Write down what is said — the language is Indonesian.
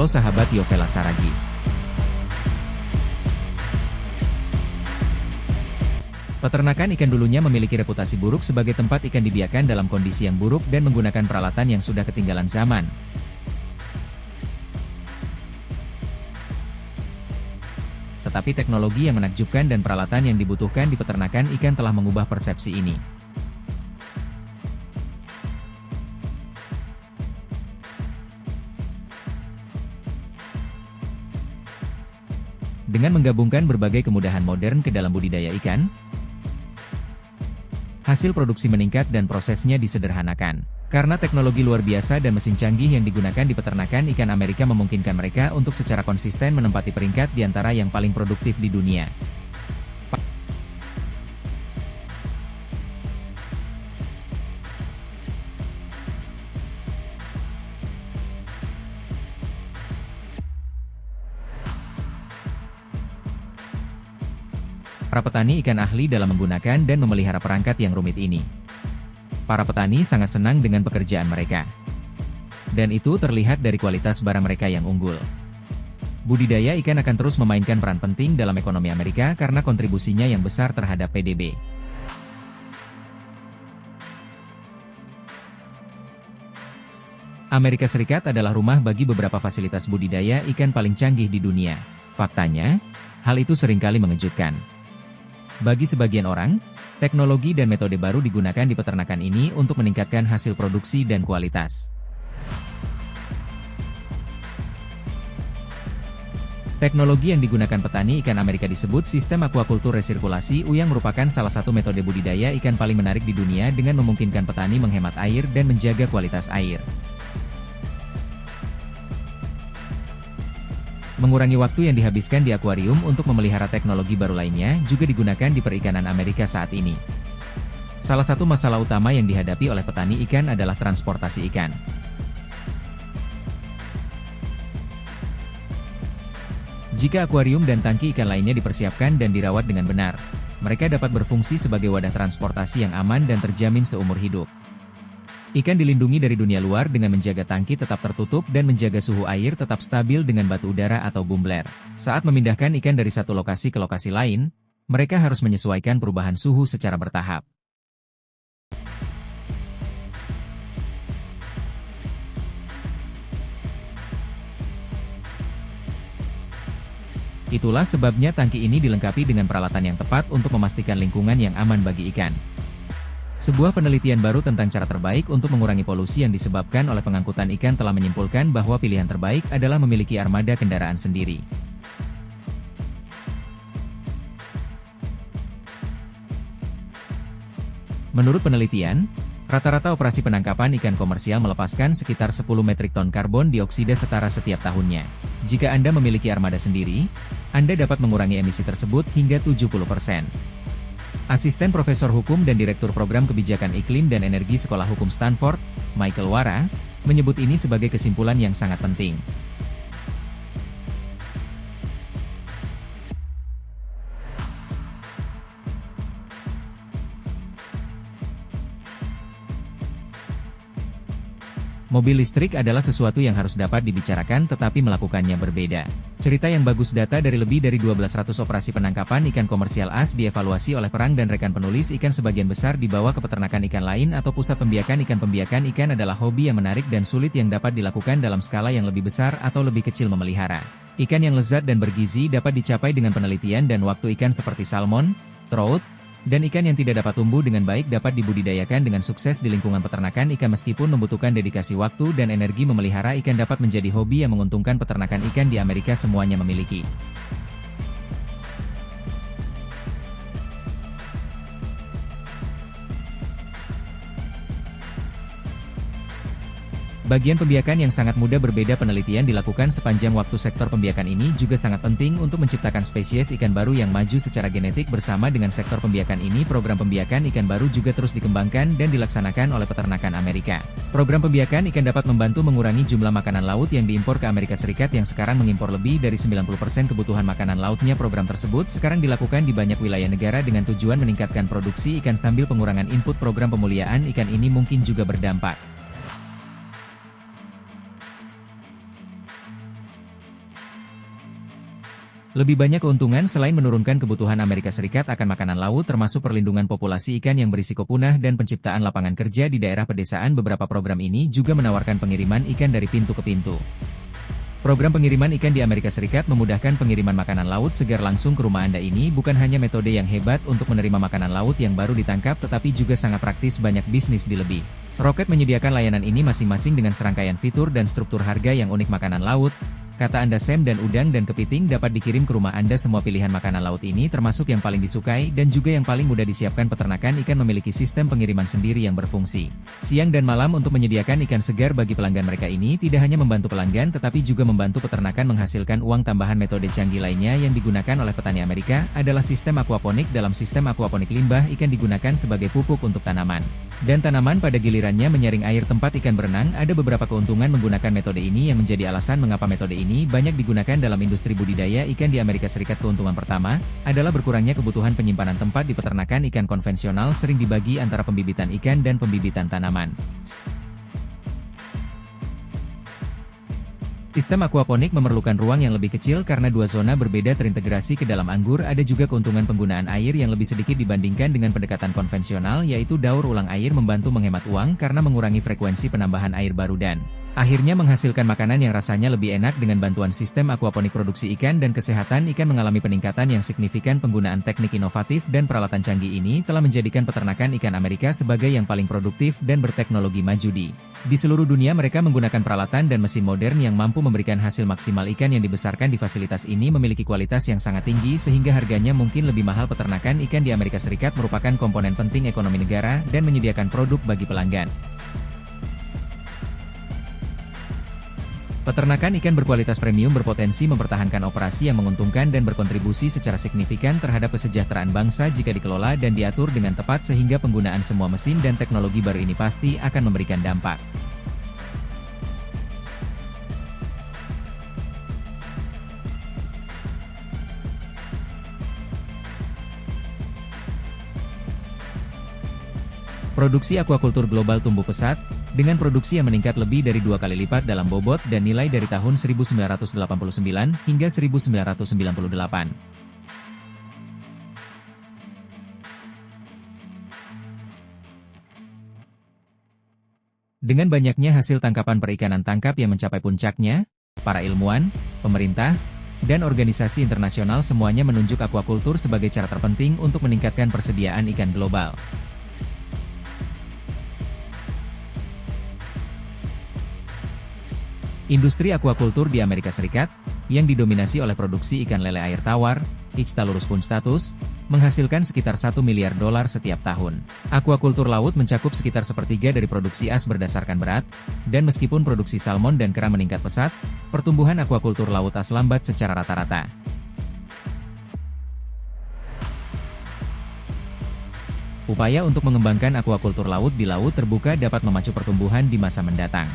Halo sahabat Yovela Saragi. Peternakan ikan dulunya memiliki reputasi buruk sebagai tempat ikan dibiarkan dalam kondisi yang buruk dan menggunakan peralatan yang sudah ketinggalan zaman. Tetapi teknologi yang menakjubkan dan peralatan yang dibutuhkan di peternakan ikan telah mengubah persepsi ini. Dengan menggabungkan berbagai kemudahan modern ke dalam budidaya ikan, hasil produksi meningkat dan prosesnya disederhanakan. Karena teknologi luar biasa dan mesin canggih yang digunakan di peternakan ikan Amerika memungkinkan mereka untuk secara konsisten menempati peringkat di antara yang paling produktif di dunia. Para petani ikan ahli dalam menggunakan dan memelihara perangkat yang rumit ini. Para petani sangat senang dengan pekerjaan mereka. Dan itu terlihat dari kualitas barang mereka yang unggul. Budidaya ikan akan terus memainkan peran penting dalam ekonomi Amerika karena kontribusinya yang besar terhadap PDB. Amerika Serikat adalah rumah bagi beberapa fasilitas budidaya ikan paling canggih di dunia. Faktanya, hal itu seringkali mengejutkan. Bagi sebagian orang, teknologi dan metode baru digunakan di peternakan ini untuk meningkatkan hasil produksi dan kualitas. Teknologi yang digunakan petani ikan Amerika disebut sistem aquaculture resirkulasi yang merupakan salah satu metode budidaya ikan paling menarik di dunia dengan memungkinkan petani menghemat air dan menjaga kualitas air. Mengurangi waktu yang dihabiskan di akuarium untuk memelihara teknologi baru lainnya juga digunakan di perikanan Amerika saat ini. Salah satu masalah utama yang dihadapi oleh petani ikan adalah transportasi ikan. Jika akuarium dan tangki ikan lainnya dipersiapkan dan dirawat dengan benar, mereka dapat berfungsi sebagai wadah transportasi yang aman dan terjamin seumur hidup. Ikan dilindungi dari dunia luar dengan menjaga tangki tetap tertutup dan menjaga suhu air tetap stabil dengan batu udara atau bumbler. Saat memindahkan ikan dari satu lokasi ke lokasi lain, mereka harus menyesuaikan perubahan suhu secara bertahap. Itulah sebabnya tangki ini dilengkapi dengan peralatan yang tepat untuk memastikan lingkungan yang aman bagi ikan. Sebuah penelitian baru tentang cara terbaik untuk mengurangi polusi yang disebabkan oleh pengangkutan ikan telah menyimpulkan bahwa pilihan terbaik adalah memiliki armada kendaraan sendiri. Menurut penelitian, rata-rata operasi penangkapan ikan komersial melepaskan sekitar 10 metrik ton karbon dioksida setara setiap tahunnya. Jika Anda memiliki armada sendiri, Anda dapat mengurangi emisi tersebut hingga 70%. Asisten Profesor Hukum dan Direktur Program Kebijakan Iklim dan Energi Sekolah Hukum Stanford, Michael Wara, menyebut ini sebagai kesimpulan yang sangat penting. Mobil listrik adalah sesuatu yang harus dapat dibicarakan tetapi melakukannya berbeda. Cerita yang bagus data dari lebih dari 1200 operasi penangkapan ikan komersial AS dievaluasi oleh Perang dan rekan penulis ikan sebagian besar dibawa ke peternakan ikan lain atau pusat pembiakan ikan. Pembiakan ikan adalah hobi yang menarik dan sulit yang dapat dilakukan dalam skala yang lebih besar atau lebih kecil memelihara. Ikan yang lezat dan bergizi dapat dicapai dengan penelitian dan waktu. Ikan seperti salmon, trout, dan ikan yang tidak dapat tumbuh dengan baik dapat dibudidayakan dengan sukses di lingkungan peternakan ikan. Meskipun membutuhkan dedikasi waktu dan energi, memelihara ikan dapat menjadi hobi yang menguntungkan. Peternakan ikan di Amerika semuanya memiliki bagian pembiakan yang sangat mudah. Berbeda penelitian dilakukan sepanjang waktu. Sektor pembiakan ini juga sangat penting untuk menciptakan spesies ikan baru yang maju secara genetik. Bersama dengan sektor pembiakan ini, program pembiakan ikan baru juga terus dikembangkan dan dilaksanakan oleh peternakan Amerika. Program pembiakan ikan dapat membantu mengurangi jumlah makanan laut yang diimpor ke Amerika Serikat yang sekarang mengimpor lebih dari 90% kebutuhan makanan lautnya. Program tersebut sekarang dilakukan di banyak wilayah negara dengan tujuan meningkatkan produksi ikan sambil pengurangan input. Program pemuliaan ikan ini mungkin juga berdampak Lebih banyak keuntungan selain menurunkan kebutuhan Amerika Serikat akan makanan laut termasuk perlindungan populasi ikan yang berisiko punah dan penciptaan lapangan kerja di daerah pedesaan. Beberapa program ini juga menawarkan pengiriman ikan dari pintu ke pintu. Program pengiriman ikan di Amerika Serikat memudahkan pengiriman makanan laut segar langsung ke rumah Anda. Ini bukan hanya metode yang hebat untuk menerima makanan laut yang baru ditangkap tetapi juga sangat praktis. Banyak bisnis di lebih Roket menyediakan layanan ini masing-masing dengan serangkaian fitur dan struktur harga yang unik. Makanan laut, kata Anda Sam dan udang dan kepiting dapat dikirim ke rumah Anda. Semua pilihan makanan laut ini termasuk yang paling disukai dan juga yang paling mudah disiapkan. Peternakan ikan memiliki sistem pengiriman sendiri yang berfungsi siang dan malam untuk menyediakan ikan segar bagi pelanggan. Mereka ini tidak hanya membantu pelanggan tetapi juga membantu peternakan menghasilkan uang tambahan. Metode canggih lainnya yang digunakan oleh petani Amerika adalah sistem aquaponik. Dalam sistem aquaponik, limbah ikan digunakan sebagai pupuk untuk tanaman, dan tanaman pada gilirannya menyaring air tempat ikan berenang. Ada beberapa keuntungan menggunakan metode ini yang menjadi alasan mengapa metode ini banyak digunakan dalam industri budidaya ikan di Amerika Serikat. Keuntungan pertama adalah berkurangnya kebutuhan penyimpanan tempat di peternakan ikan konvensional sering dibagi antara pembibitan ikan dan pembibitan tanaman. Sistem aquaponik memerlukan ruang yang lebih kecil karena dua zona berbeda terintegrasi ke dalam anggur. Ada juga keuntungan penggunaan air yang lebih sedikit dibandingkan dengan pendekatan konvensional, yaitu daur ulang air membantu menghemat uang karena mengurangi frekuensi penambahan air baru dan akhirnya menghasilkan makanan yang rasanya lebih enak. Dengan bantuan sistem aquaponik, produksi ikan dan kesehatan ikan mengalami peningkatan yang signifikan. Penggunaan teknik inovatif dan peralatan canggih ini telah menjadikan peternakan ikan Amerika sebagai yang paling produktif dan berteknologi maju di seluruh dunia. Mereka menggunakan peralatan dan mesin modern yang mampu memberikan hasil maksimal. Ikan yang dibesarkan di fasilitas ini memiliki kualitas yang sangat tinggi sehingga harganya mungkin lebih mahal. Peternakan ikan di Amerika Serikat merupakan komponen penting ekonomi negara dan menyediakan produk bagi pelanggan. Peternakan ikan berkualitas premium berpotensi mempertahankan operasi yang menguntungkan dan berkontribusi secara signifikan terhadap kesejahteraan bangsa jika dikelola dan diatur dengan tepat, sehingga penggunaan semua mesin dan teknologi baru ini pasti akan memberikan dampak. Produksi aquaculture global tumbuh pesat, dengan produksi yang meningkat lebih dari 2 kali lipat dalam bobot dan nilai dari tahun 1989 hingga 1998. Dengan banyaknya hasil tangkapan perikanan tangkap yang mencapai puncaknya, para ilmuwan, pemerintah, dan organisasi internasional semuanya menunjuk aquaculture sebagai cara terpenting untuk meningkatkan persediaan ikan global. Industri aquaculture di Amerika Serikat, yang didominasi oleh produksi ikan lele air tawar, Ichthyornis punctatus, menghasilkan sekitar $1 miliar setiap tahun. Aquaculture laut mencakup sekitar sepertiga dari produksi as berdasarkan berat, dan meskipun produksi salmon dan kerang meningkat pesat, pertumbuhan aquaculture laut as lambat secara rata-rata. Upaya untuk mengembangkan aquaculture laut di laut terbuka dapat memacu pertumbuhan di masa mendatang.